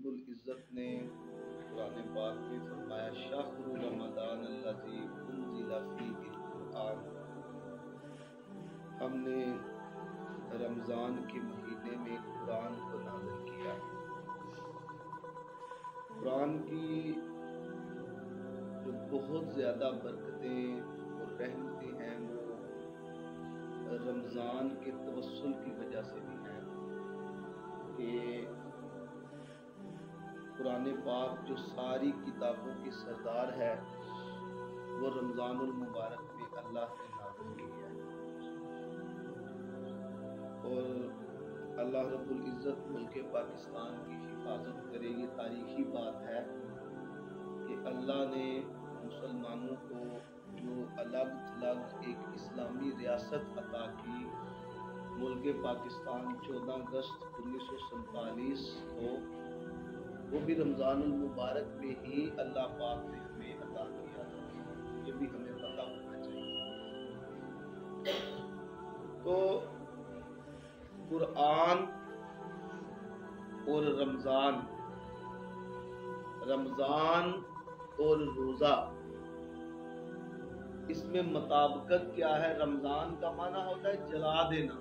रब्बुल इज़्ज़त ने कुरान पाक में फरमाया शहरु रमज़ान अल्लज़ी उन्ज़िला फ़ीहिल कुरआन, हमने रमज़ान के महीने में कुरान को नाज़िल किया। कुरान की जो बहुत ज़्यादा बरकतें और रहमतें हैं वो रमज़ान के तवस्सुल की वजह से भी हैं कि कुरान पाक जो सारी किताबों की सरदार है वो रमज़ानुल मुबारक में अल्लाह ने नाज़िल किया है। और अल्लाह रब्बुल इज़्ज़त मुल्क पाकिस्तान की हिफाजत करे। ये तारीखी बात है कि अल्लाह ने मुसलमानों को जो अलग थलग एक इस्लामी रियासत अता की, मुल्क पाकिस्तान 14 अगस्त 1947 को, वो भी रमज़ानुल मुबारक में ही अल्लाह पाक ने हमें अता किया था। ये भी हमें पता होना चाहिए। तो कुरान और रमज़ान और रोज़ा, इसमें मुताबिकत क्या है? रमज़ान का माना होता है जला देना,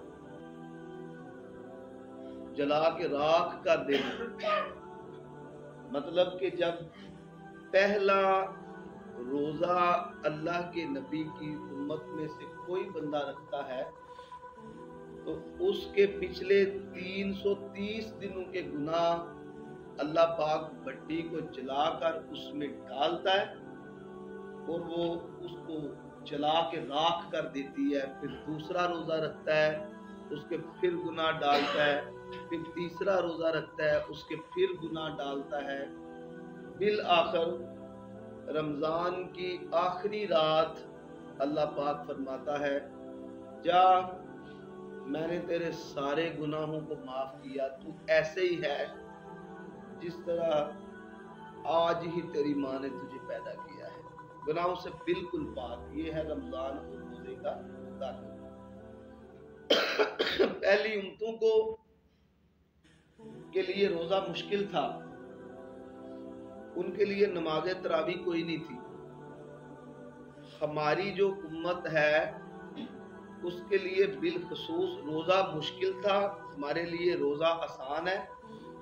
जला के राख कर देना। मतलब कि जब पहला रोज़ा अल्लाह के नबी की उम्मत में से कोई बंदा रखता है तो उसके पिछले 330 दिनों के गुनाह अल्लाह पाक भट्टी को जलाकर उसमें डालता है और वो उसको जला के राख कर देती है। फिर दूसरा रोज़ा रखता है, उसके फिर गुनाह डालता है, फिर तीसरा रोज़ा रखता है, उसके फिर गुनाह डालता है। बिल आखिर रमज़ान की आखिरी रात अल्लाह पाक फरमाता है जा मैंने तेरे सारे गुनाहों को माफ किया, तू ऐसे ही है जिस तरह आज ही तेरी माँ ने तुझे पैदा किया है, गुनाहों से बिल्कुल पाक। ये है रमज़ान और रोज़े का ताल्लुक। पहली उम्मतों को के लिए रोज़ा मुश्किल था, उनके लिए नमाज तरावी कोई नहीं थी। हमारी जो उम्मत है उसके लिए बिलखसूस रोज़ा मुश्किल था, हमारे लिए रोज़ा आसान है।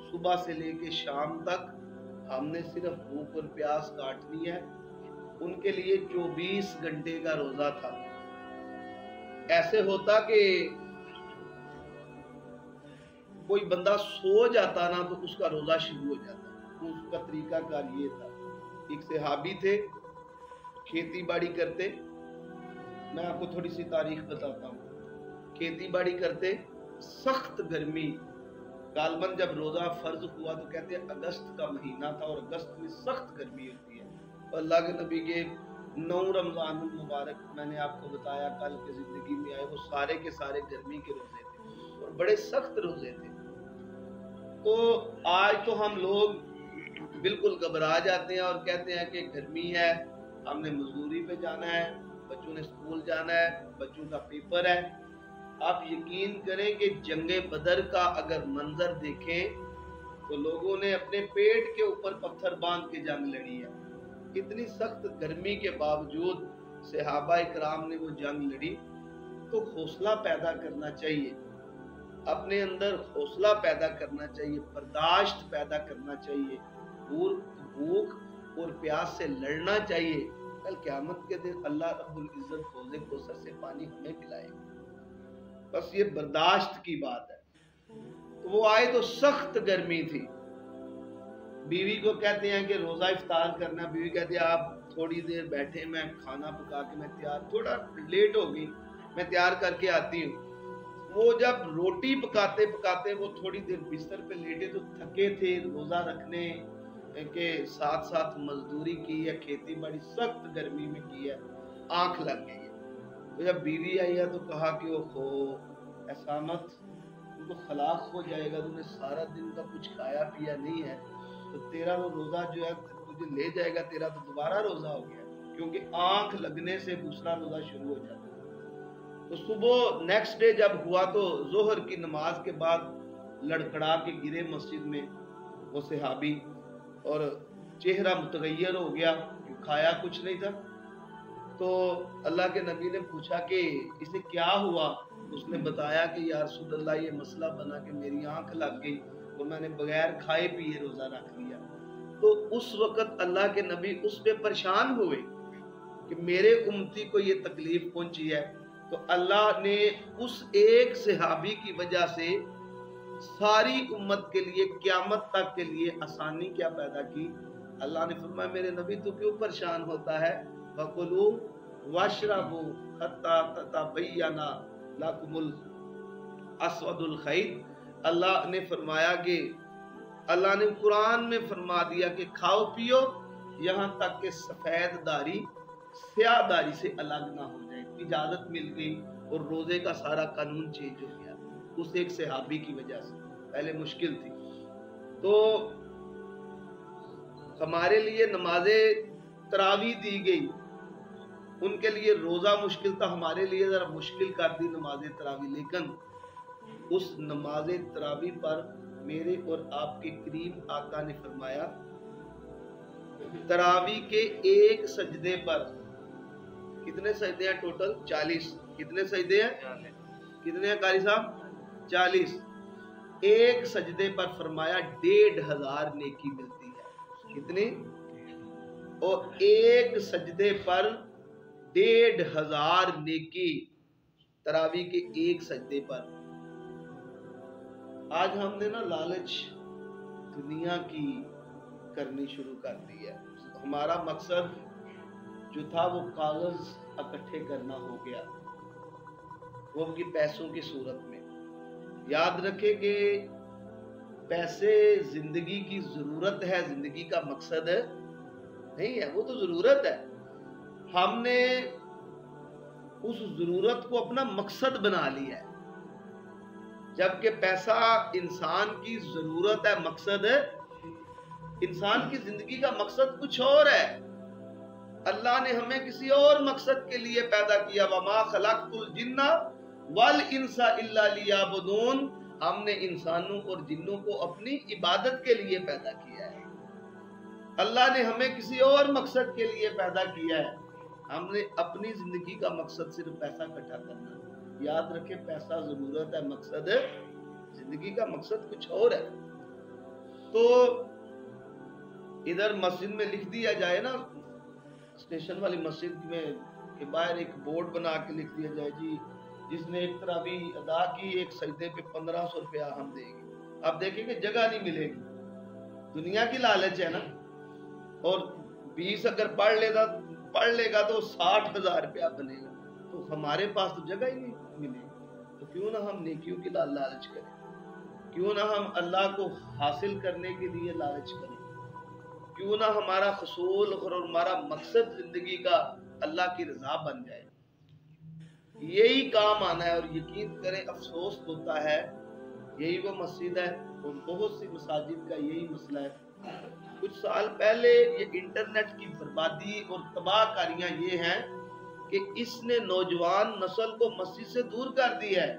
सुबह से लेके शाम तक हमने सिर्फ भूख और प्यास काटनी है। उनके लिए 24 घंटे का रोज़ा था। ऐसे होता कि कोई बंदा सो जाता ना तो उसका रोज़ा शुरू हो जाता। उसका तरीका कार ये था, एक सहाबी थे, खेती बाड़ी करते। मैं आपको थोड़ी सी तारीख बताता हूँ। खेती बाड़ी करते, सख्त गर्मी, गालबन जब रोज़ा फर्ज हुआ तो कहते हैं अगस्त का महीना था और अगस्त में सख्त गर्मी होती है। और अल्लाह के नबी के 9 रमज़ान मुबारक मैंने आपको बताया कल के जिंदगी में आए, वो सारे के सारे गर्मी के रोज़े थे और बड़े सख्त रोज़े थे। तो आज तो हम लोग बिल्कुल घबरा जाते हैं और कहते हैं कि गर्मी है, हमने मजदूरी पे जाना है, बच्चों ने स्कूल जाना है, बच्चों का पेपर है। आप यकीन करें कि जंगे बदर का अगर मंजर देखें तो लोगों ने अपने पेट के ऊपर पत्थर बांध के जंग लड़ी है। इतनी सख्त गर्मी के बावजूद सहाबा इकराम ने वो जंग लड़ी। तो हौसला पैदा करना चाहिए, अपने अंदर हौसला पैदा करना चाहिए, बर्दाश्त पैदा करना चाहिए, भूख और प्यास से लड़ना चाहिए। कल क़यामत के दिन अल्लाह रब्बुल इज़्ज़त हौज़े कौसर से पानी हमें पिलाएगा। बस ये बर्दाश्त की बात है। तो वो आए तो सख्त गर्मी थी। बीवी को कहते हैं कि रोज़ा इफ्तार करना, बीवी कहती है आप थोड़ी देर बैठे, मैं खाना पका के मैं तैयार, थोड़ा लेट हो गई, मैं तैयार करके आती हूँ। वो जब रोटी पकाते पकाते वो थोड़ी देर बिस्तर पे लेटे तो थके थे, रोज़ा रखने के साथ साथ मजदूरी की है, खेती बाड़ी सख्त गर्मी में की है, आंख लग गई है। तो जब बीवी आई है तो कहा कि ओहो ऐसा मत, तो खलास हो जाएगा, तूने सारा दिन का कुछ खाया पिया नहीं है, तो तेरा वो रोज़ा जो है तुझे ले जाएगा, तेरा तो दोबारा रोज़ा हो गया, क्योंकि आंख लगने से दूसरा रोज़ा शुरू हो जाता है। तो सुबह नेक्स्ट डे जब हुआ तो जोहर की नमाज के बाद लड़खड़ा के गिरे मस्जिद में, वो सहाबी, और चेहरा मुतगैर हो गया, खाया कुछ नहीं था। तो अल्लाह के नबी ने पूछा कि इसे क्या हुआ। उसने बताया कि या रसूलल्लाह, ये मसला बना कि मेरी आंख लग गई और मैंने बगैर खाए पिए रोजा रख लिया। तो उस वक्त अल्लाह के नबी उस पे परेशान हुए कि मेरे उम्मती को ये तकलीफ पहुंची है। तो अल्लाह ने उस एक सहाबी की वजह से सारी उम्मत के लिए, क़यामत तक के लिए आसानी क्या पैदा की। अल्लाह ने फरमाया, मेरे नबी तू क्यों परेशान होता है, वकुलू वशरबू हत्ता ततबय्यना लकुमुल अस्वदुल खैत। अल्लाह ने फरमाया कि अल्लाह ने कुरान में फरमा दिया कि खाओ पियो यहाँ तक कि सफेद दाढ़ी स्याह दाढ़ी से अलग ना हो जाए। इजाजत मिल गई और रोजे का सारा कानून चेंज हो गया उस एक सहाबी की वजह से। पहले मुश्किल थी। तो हमारे लिए नमाजे तरावी दी गई, उनके लिए रोजा मुश्किल था, हमारे लिए जरा मुश्किल कर दी नमाज तरावी। लेकिन उस नमाज तरावी पर मेरे और आपके करीम आका ने फरमाया, तरावी के एक सजदे पर कितने सजदे हैं टोटल? 40। कितने सजदे हैं? कितने हैं कारी साहब? 40। एक सजदे पर फरमाया 1500 नेकी मिलती है। कितनी? और एक सजदे पर 1500 नेकी, तरावी के एक सजदे पर। आज हमने ना लालच दुनिया की करनी शुरू कर दी है। हमारा मकसद जो था वो कागज इकट्ठे करना हो गया, वो भी पैसों की सूरत में। याद रखें कि पैसे जिंदगी की जरूरत है, जिंदगी का मकसद नहीं है। वो तो जरूरत है, हमने उस जरूरत को अपना मकसद बना लिया है, जबकि पैसा इंसान की जरूरत है, मकसद इंसान की जिंदगी का मकसद कुछ और है। अल्लाह ने हमें किसी और मकसद के लिए पैदा किया। वमा खलक़तुल जिन्ना वल इंसा इल्ला लियाबुदून। हमने इंसानों और जिन्नों को अपनी इबादत के लिए पैदा किया है। अल्लाह ने हमें किसी और मकसद के लिए पैदा किया है। हमने अपनी जिंदगी का मकसद सिर्फ पैसा इकट्ठा करना। याद रखें, पैसा जरूरत है, मकसद जिंदगी का मकसद कुछ और है। तो इधर मस्जिद में लिख दिया जाए ना, स्टेशन वाली मस्जिद में के बाहर एक बोर्ड बना के लिख दिया जाए, जी जिसने एक तरावी अदा की एक सजदे पे 1500 रुपया हम देंगे। अब देखेंगे जगह नहीं मिलेगी, दुनिया की लालच है ना। और 20 अगर पढ़ लेगा तो 60,000 रुपया बनेगा। तो हमारे पास तो जगह ही नहीं मिलेगी। तो क्यों ना हम नेकियों की लालच करें, क्यों ना हम अल्लाह को हासिल करने के लिए लालच करें, क्यों ना हमारा खसूल और हमारा मकसद जिंदगी का अल्लाह की रजा बन जाए। यही काम आना है। और यकीन करें, अफसोस होता है, यही वो मस्जिद है और बहुत सी मसाजिद का यही मसला है। कुछ साल पहले ये इंटरनेट की बर्बादी और तबाहकारियां ये हैं कि इसने नौजवान नस्ल को मस्जिद से दूर कर दिया है।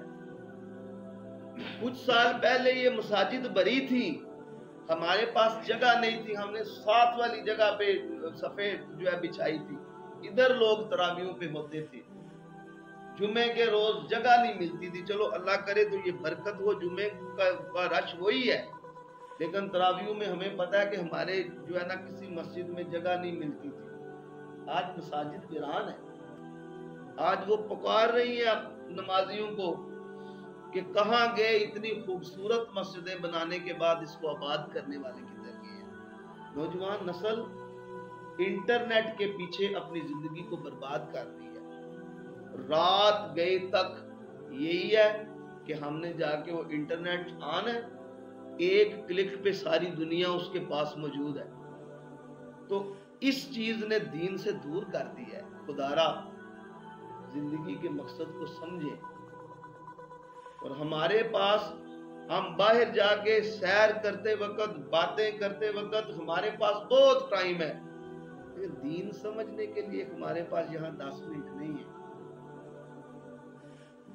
कुछ साल पहले ये मसाजिद भरी थी, हमारे पास जगह नहीं थी, हमने साथ वाली जगह पे सफे जो है बिछाई थी, इधर लोग तरावियों पे होते थे। जुमे के रोज जगह नहीं मिलती थी। चलो अल्लाह करे तो ये बरकत हो, जुमे का रश वही है। लेकिन तरावियों में हमें पता है कि हमारे जो है ना किसी मस्जिद में जगह नहीं मिलती थी। आज मसाजिद वीरान है। आज वो पुकार रही है नमाजियों को कि कहाँ गए, इतनी खूबसूरत मस्जिदें बनाने के बाद इसको आबाद करने वाले किधर गए हैं। नौजवान नस्ल इंटरनेट के पीछे अपनी जिंदगी को बर्बाद कर दी है। रात गए तक यही है कि हमने जाके वो इंटरनेट ऑन है, एक क्लिक पे सारी दुनिया उसके पास मौजूद है। तो इस चीज ने दीन से दूर कर दिया है। खुदारा जिंदगी के मकसद को समझे। और हमारे पास, हम बाहर जाके सैर करते वक्त, बातें करते वक्त हमारे पास बहुत टाइम है, लेकिन दीन समझने के लिए हमारे पास यहाँ 10 मिनट नहीं है।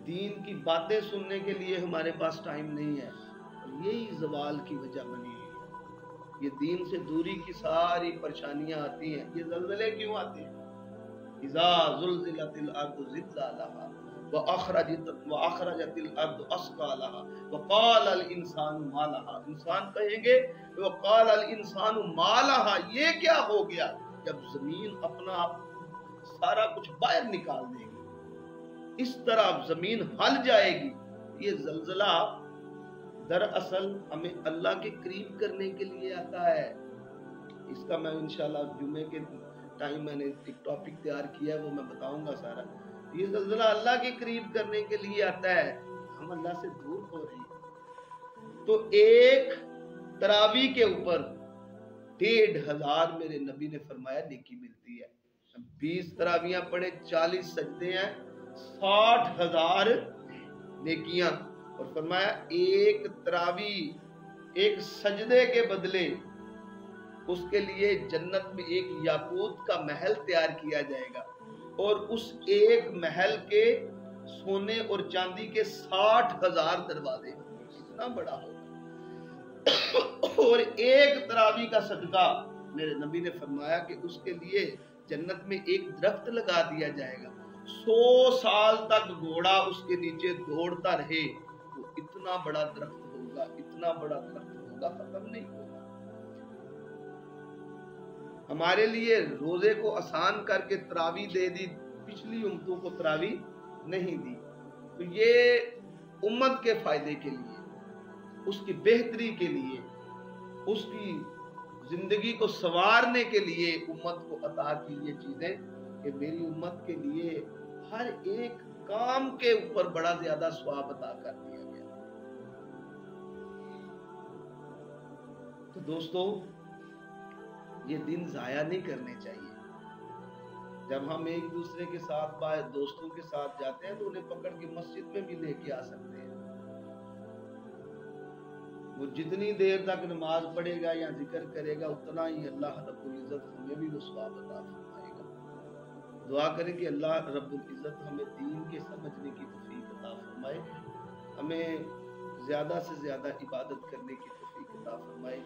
दीन की बातें सुनने के लिए हमारे पास टाइम नहीं है। यही ज़वाल की वजह बनी हुई है। یہ دین سے دوری کی ساری پریشانیاں آتی ہیں. یہ زلزلے کیوں آتے ہیں؟ اذا زلزلت الارض زلزالها واخرجت الارض اثقالها وقال الانسان ما لها. انسان کہیں گے وقال الانسان ما لها، یہ کیا ہو گیا؟ جب زمین اپنا سارا کچھ باہر نکال دے گی، اس طرح زمین ہل جائے گی. یہ زلزلہ دراصل ہمیں اللہ کے قریب کرنے کے لیے آتا ہے. اس کا میں انشاءاللہ جمعے کے ٹائم میں نے ایک ٹاپک تیار کیا ہے، وہ میں بتاؤں گا سارا. یہ زلزلہ اللہ کے قریب کرنے کے لیے آتا ہے. ہم اللہ سے دور ہو رہے ہیں. تو ایک تراوی کے اوپر 1500 میرے نبی نے فرمایا نیکی ملتی ہے. 20 تراویاں پڑھے، 40 سجدے ہیں، 60,000 نیکیاں. اور فرمایا ایک تراوی ایک سجدے کے بدلے اس کے لیے جنت میں ایک یاقوت کا محل تیار کیا جائے گا، اور اس ایک محل کے سونے اور چاندی کے 60,000 دروازے. اتنا بڑا ہوگا. اور ایک تراوی کا صدقہ میرے نبی نے فرمایا کہ اس کے لیے جنت میں ایک درخت لگا دیا جائے گا، 100 سال تک گھوڑا اس کے نیچے دوڑتا رہے. وہ اتنا بڑا درخت ہوگا، اتنا بڑا درخت ہوگا، ختم نہیں ہوگا. ہمارے لیے روزے کو آسان کر کے تراوی دے دی، پچھلی امتوں کو تراوی نہیں دی. تو یہ امت کے فائدے کے لیے، اس کی بہتری کے لیے، اس کی زندگی کو سنوارنے کے لیے امت کو عطا کی یہ چیزیں، کہ میری امت کے لیے ہر ایک کام کے اوپر بڑا زیادہ ثواب عطا کر دیا گیا. تو دوستو، یہ دن ضائع نہیں کرنے چاہیے. جب ہم ایک دوسرے کے ساتھ باہر دوستوں کے ساتھ جاتے ہیں تو انہیں پکڑ کے مسجد میں بھی لے کے آ سکتے ہیں. وہ جتنی دیر تک نماز پڑھے گا یا ذکر کرے گا، اتنا ہی اللہ رب العزت ہمیں بھی وہ ثواب عطا فرمائے گا. دعا کریں کہ اللہ رب العزت ہمیں دین کے سمجھنے کی توفیق عطا فرمائے، ہمیں زیادہ سے زیادہ عبادت کرنے کی توفیق عطا فرمائے.